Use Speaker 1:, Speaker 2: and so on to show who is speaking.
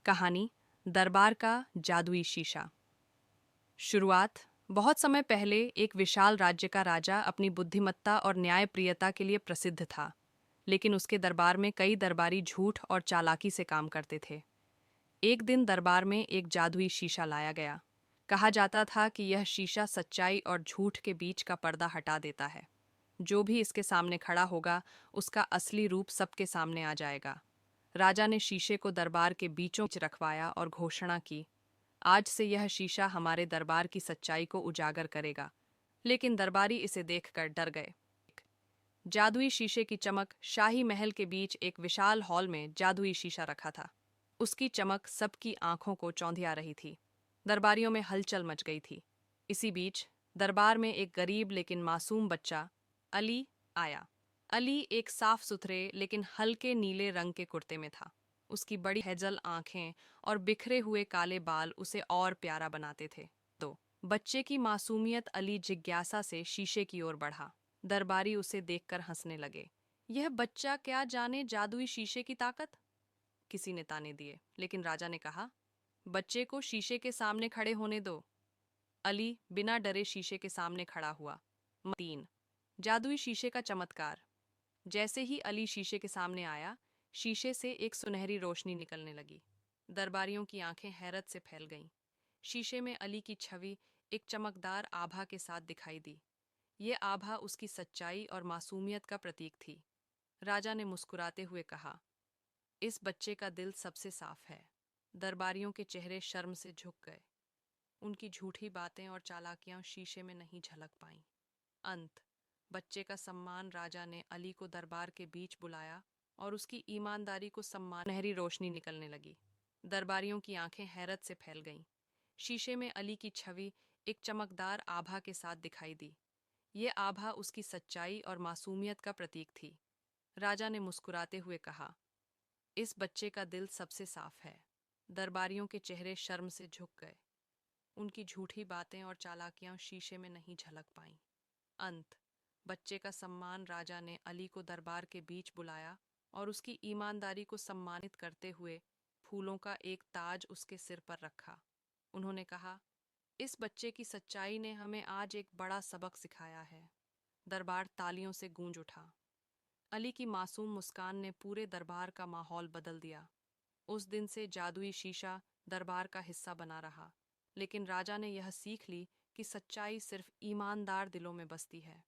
Speaker 1: कहानी दरबार का जादुई शीशा। शुरुआत। बहुत समय पहले एक विशाल राज्य का राजा अपनी बुद्धिमत्ता और न्यायप्रियता के लिए प्रसिद्ध था, लेकिन उसके दरबार में कई दरबारी झूठ और चालाकी से काम करते थे। एक दिन दरबार में एक जादुई शीशा लाया गया। कहा जाता था कि यह शीशा सच्चाई और झूठ के बीच का पर्दा हटा देता है। जो भी इसके सामने खड़ा होगा, उसका असली रूप सबके सामने आ जाएगा। राजा ने शीशे को दरबार के बीचों बीच रखवाया और घोषणा की, आज से यह शीशा हमारे दरबार की सच्चाई को उजागर करेगा। लेकिन दरबारी इसे देखकर डर गए। जादुई शीशे की चमक। शाही महल के बीच एक विशाल हॉल में जादुई शीशा रखा था। उसकी चमक सबकी आंखों को चौंधिया रही थी। दरबारियों में हलचल मच गई थी। इसी बीच दरबार में एक गरीब लेकिन मासूम बच्चा अली आया। अली एक साफ सुथरे लेकिन हल्के नीले रंग के कुर्ते में था। उसकी बड़ी हेजल आंखें और बिखरे हुए काले बाल उसे और प्यारा बनाते थे। तो बच्चे की मासूमियत। अली जिज्ञासा से शीशे की ओर बढ़ा। दरबारी उसे देखकर हंसने लगे। यह बच्चा क्या जाने जादुई शीशे की ताकत। किसी ने ताने दिए, लेकिन राजा ने कहा, बच्चे को शीशे के सामने खड़े होने दो। अली बिना डरे शीशे के सामने खड़ा हुआ। 3 जादुई शीशे का चमत्कार। जैसे ही अली शीशे के सामने आया, शीशे से एक सुनहरी रोशनी निकलने लगी। दरबारियों की आंखें हैरत से फैल गईं। शीशे में अली की छवि एक चमकदार आभा के साथ दिखाई दी। ये आभा उसकी सच्चाई और मासूमियत का प्रतीक थी। राजा ने मुस्कुराते हुए कहा, इस बच्चे का दिल सबसे साफ है। दरबारियों के चेहरे शर्म से झुक गए। उनकी झूठी बातें और चालाकियां शीशे में नहीं झलक पाईं। अंत। बच्चे का सम्मान। राजा ने अली को दरबार के बीच बुलाया और उसकी ईमानदारी को सम्मान। सुनहरी रोशनी निकलने लगी। दरबारियों की आंखें हैरत से फैल गईं। शीशे में अली की छवि एक चमकदार आभा के साथ दिखाई दी। ये आभा उसकी सच्चाई और मासूमियत का प्रतीक थी। राजा ने मुस्कुराते हुए कहा, इस बच्चे का दिल सबसे साफ है। दरबारियों के चेहरे शर्म से झुक गए। उनकी झूठी बातें और चालाकियां शीशे में नहीं झलक पाईं। अंत। बच्चे का सम्मान। राजा ने अली को दरबार के बीच बुलाया और उसकी ईमानदारी को सम्मानित करते हुए फूलों का एक ताज उसके सिर पर रखा। उन्होंने कहा, इस बच्चे की सच्चाई ने हमें आज एक बड़ा सबक सिखाया है। दरबार तालियों से गूंज उठा। अली की मासूम मुस्कान ने पूरे दरबार का माहौल बदल दिया। उस दिन से जादुई शीशा दरबार का हिस्सा बना रहा, लेकिन राजा ने यह सीख ली कि सच्चाई सिर्फ ईमानदार दिलों में बसती है।